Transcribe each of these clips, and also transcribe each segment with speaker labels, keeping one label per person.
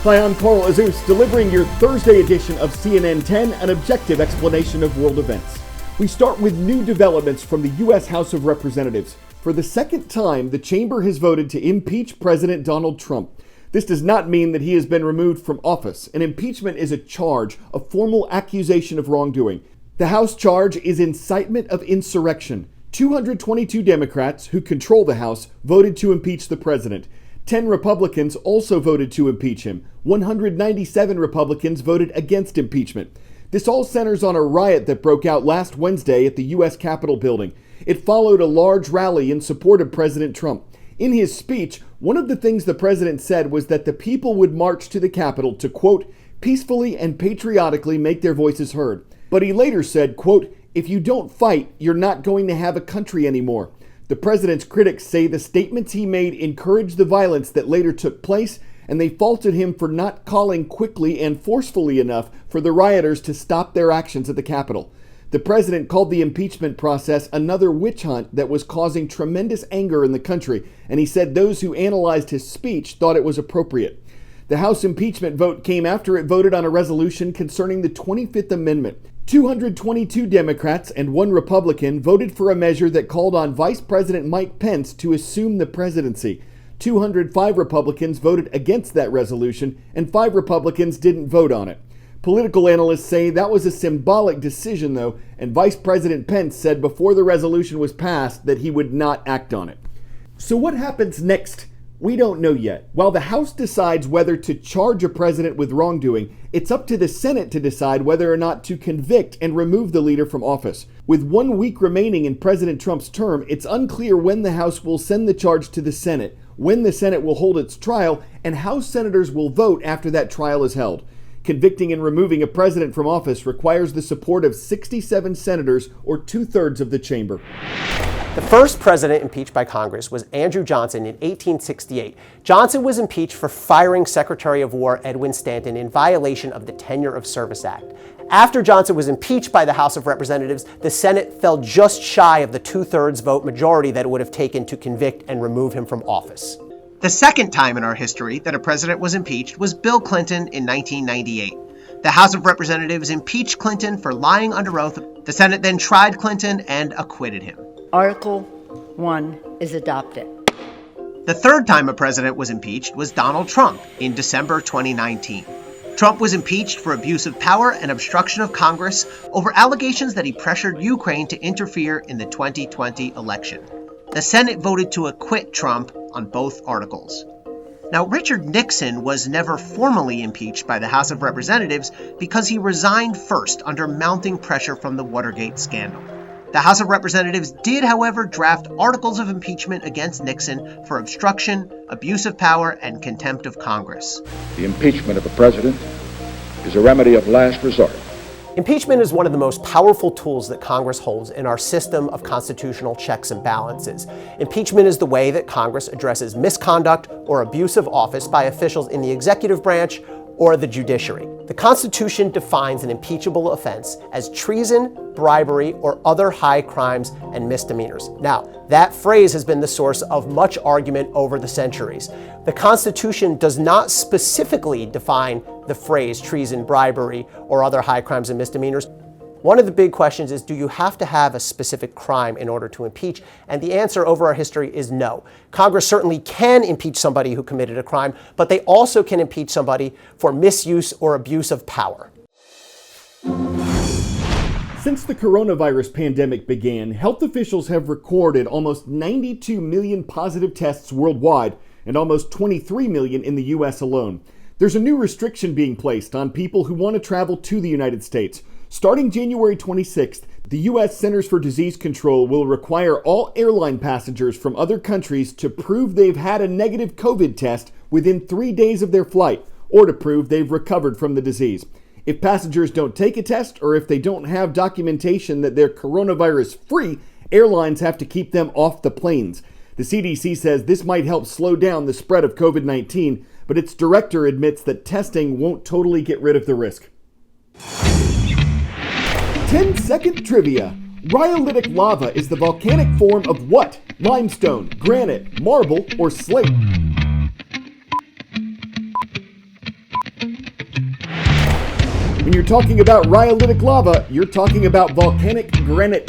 Speaker 1: Hi, I'm Carl Azus, delivering your Thursday edition of CNN 10, an objective explanation of world events. We start with new developments from the U.S. House of Representatives. For the second time, the chamber has voted to impeach President Donald Trump. This does not mean that he has been removed from office. An impeachment is a charge, a formal accusation of wrongdoing. The House charge is incitement of insurrection. 222 Democrats, who control the House, voted to impeach the president. 10 Republicans also voted to impeach him. 197 Republicans voted against impeachment. This all centers on a riot that broke out last Wednesday at the U.S. Capitol building. It followed a large rally in support of President Trump. In his speech, one of the things the president said was that the people would march to the Capitol to, quote, peacefully and patriotically make their voices heard. But he later said, quote, if you don't fight, you're not going to have a country anymore. The president's critics say the statements he made encouraged the violence that later took place, and they faulted him for not calling quickly and forcefully enough for the rioters to stop their actions at the Capitol. The president called the impeachment process another witch hunt that was causing tremendous anger in the country, and he said those who analyzed his speech thought it was appropriate. The House impeachment vote came after it voted on a resolution concerning the 25th Amendment. 222 Democrats and 1 Republican voted for a measure that called on Vice President Mike Pence to assume the presidency. 205 Republicans voted against that resolution, and 5 Republicans didn't vote on it. Political analysts say that was a symbolic decision, though, and Vice President Pence said before the resolution was passed that he would not act on it. So what happens next? We don't know yet. While the House decides whether to charge a president with wrongdoing, it's up to the Senate to decide whether or not to convict and remove the leader from office. With 1 week remaining in President Trump's term, it's unclear when the House will send the charge to the Senate, when the Senate will hold its trial, and how senators will vote after that trial is held. Convicting and removing a president from office requires the support of 67 senators, or 2/3 of the chamber.
Speaker 2: The first president impeached by Congress was Andrew Johnson in 1868. Johnson was impeached for firing Secretary of War Edwin Stanton in violation of the Tenure of Service Act. After Johnson was impeached by the House of Representatives, the Senate fell just shy of the 2/3 vote majority that it would have taken to convict and remove him from office.
Speaker 3: The second time in our history that a president was impeached was Bill Clinton in 1998. The House of Representatives impeached Clinton for lying under oath. The Senate then tried Clinton and acquitted him.
Speaker 4: Article 1 is adopted.
Speaker 3: The third time a president was impeached was Donald Trump in December 2019. Trump was impeached for abuse of power and obstruction of Congress over allegations that he pressured Ukraine to interfere in the 2020 election. The Senate voted to acquit Trump on both articles. Now, Richard Nixon was never formally impeached by the House of Representatives because he resigned first under mounting pressure from the Watergate scandal. The House of Representatives did, however, draft articles of impeachment against Nixon for obstruction, abuse of power, and contempt of Congress.
Speaker 5: The impeachment of a president is a remedy of last resort.
Speaker 2: Impeachment is one of the most powerful tools that Congress holds in our system of constitutional checks and balances. Impeachment is the way that Congress addresses misconduct or abuse of office by officials in the executive branch or the judiciary. The Constitution defines an impeachable offense as treason, bribery, or other high crimes and misdemeanors. Now, that phrase has been the source of much argument over the centuries. The Constitution does not specifically define the phrase treason, bribery, or other high crimes and misdemeanors. One of the big questions is, do you have to have a specific crime in order to impeach? And the answer over our history is no. Congress certainly can impeach somebody who committed a crime, but they also can impeach somebody for misuse or abuse of power.
Speaker 1: Since the coronavirus pandemic began, health officials have recorded almost 92 million positive tests worldwide and almost 23 million in the U.S. alone. There's a new restriction being placed on people who want to travel to the United States. Starting January 26th, the U.S. Centers for Disease Control will require all airline passengers from other countries to prove they've had a negative COVID test within 3 days of their flight, or to prove they've recovered from the disease. If passengers don't take a test, or if they don't have documentation that they're coronavirus-free, airlines have to keep them off the planes. The CDC says this might help slow down the spread of COVID-19, but its director admits that testing won't totally get rid of the risk. 10-second trivia. Rhyolitic lava is the volcanic form of what? Limestone, granite, marble, or slate? When you're talking about rhyolitic lava, you're talking about volcanic granite.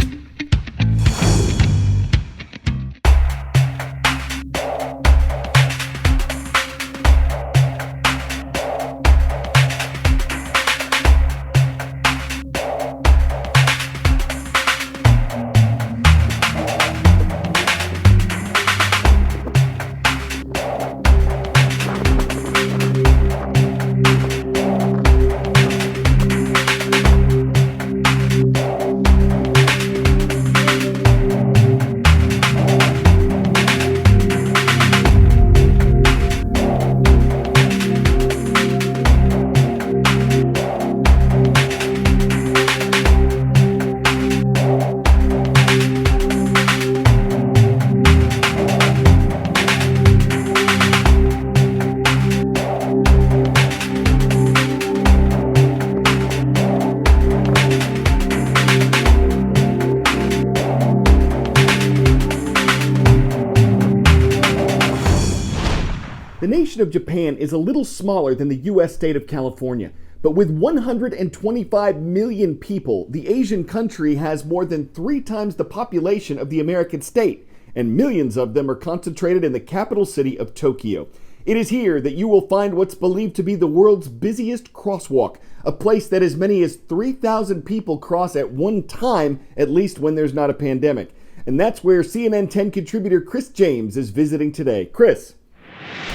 Speaker 1: The nation of Japan is a little smaller than the U.S. state of California, but with 125 million people, the Asian country has more than 3 times the population of the American state, and millions of them are concentrated in the capital city of Tokyo. It is here that you will find what's believed to be the world's busiest crosswalk, a place that as many as 3,000 people cross at one time, at least when there's not a pandemic. And that's where CNN 10 contributor Chris James is visiting today. Chris.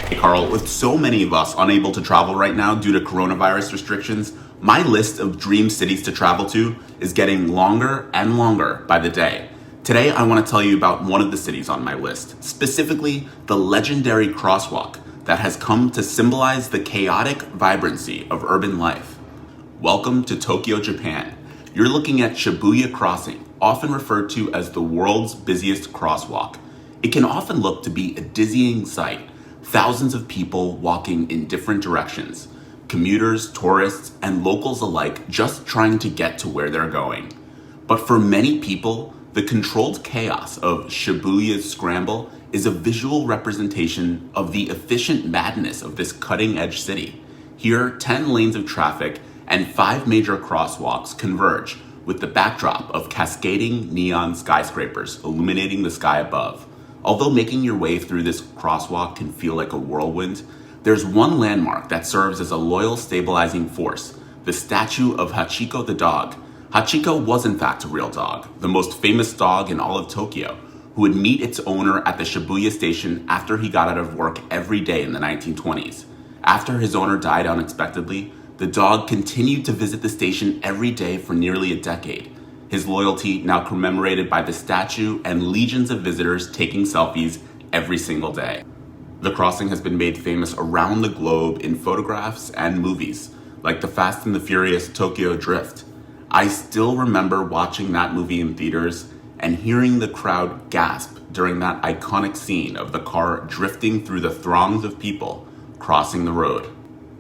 Speaker 6: Hey Carl, with so many of us unable to travel right now due to coronavirus restrictions, my list of dream cities to travel to is getting longer and longer by the day. Today I want to tell you about one of the cities on my list, specifically the legendary crosswalk that has come to symbolize the chaotic vibrancy of urban life. Welcome to Tokyo, Japan. You're looking at Shibuya Crossing, often referred to as the world's busiest crosswalk. It can often look to be a dizzying sight. Thousands of people walking in different directions, commuters, tourists, and locals alike just trying to get to where they're going. But for many people, the controlled chaos of Shibuya's scramble is a visual representation of the efficient madness of this cutting-edge city. Here, 10 lanes of traffic and 5 major crosswalks converge with the backdrop of cascading neon skyscrapers illuminating the sky above. Although making your way through this crosswalk can feel like a whirlwind, there's one landmark that serves as a loyal stabilizing force, the statue of Hachiko the dog. Hachiko was in fact a real dog, the most famous dog in all of Tokyo, who would meet its owner at the Shibuya station after he got out of work every day in the 1920s. After his owner died unexpectedly, the dog continued to visit the station every day for nearly a decade. His loyalty now commemorated by the statue and legions of visitors taking selfies every single day. The crossing has been made famous around the globe in photographs and movies, like the Fast and the Furious Tokyo Drift. I still remember watching that movie in theaters and hearing the crowd gasp during that iconic scene of the car drifting through the throngs of people crossing the road.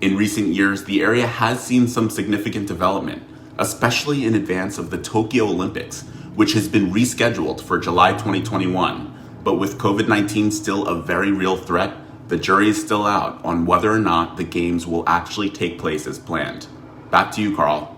Speaker 6: In recent years, the area has seen some significant development, especially in advance of the Tokyo Olympics, which has been rescheduled for July 2021. But with COVID-19 still a very real threat, the jury is still out on whether or not the games will actually take place as planned. Back to you, Carl.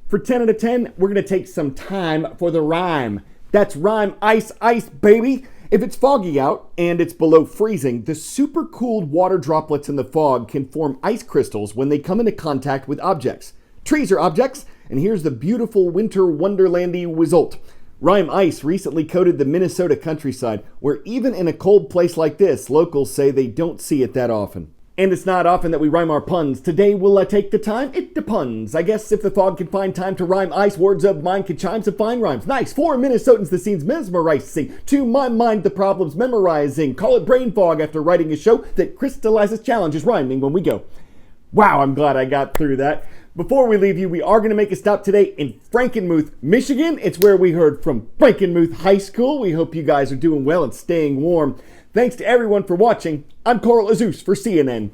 Speaker 1: For 10 out of 10, we're going to take some time for the rhyme. That's rhyme ice, ice, baby. If it's foggy out and it's below freezing, the super cooled water droplets in the fog can form ice crystals when they come into contact with objects. Trees are objects, and here's the beautiful winter wonderlandy result. Rhyme ice recently coated the Minnesota countryside, where even in a cold place like this, locals say they don't see it that often. And it's not often that we rhyme our puns. Today, will I take the time? It depends. I guess if the fog can find time to rhyme ice, words of mine can chime some fine rhymes. Nice. For Minnesotans, the scene's mesmerizing. To my mind, the problem's memorizing. Call it brain fog after writing a show that crystallizes challenges rhyming when we go. Wow, I'm glad I got through that. Before we leave you, we are going to make a stop today in Frankenmuth, Michigan. It's where we heard from Frankenmuth High School. We hope you guys are doing well and staying warm. Thanks to everyone for watching. I'm Carl Azus for CNN.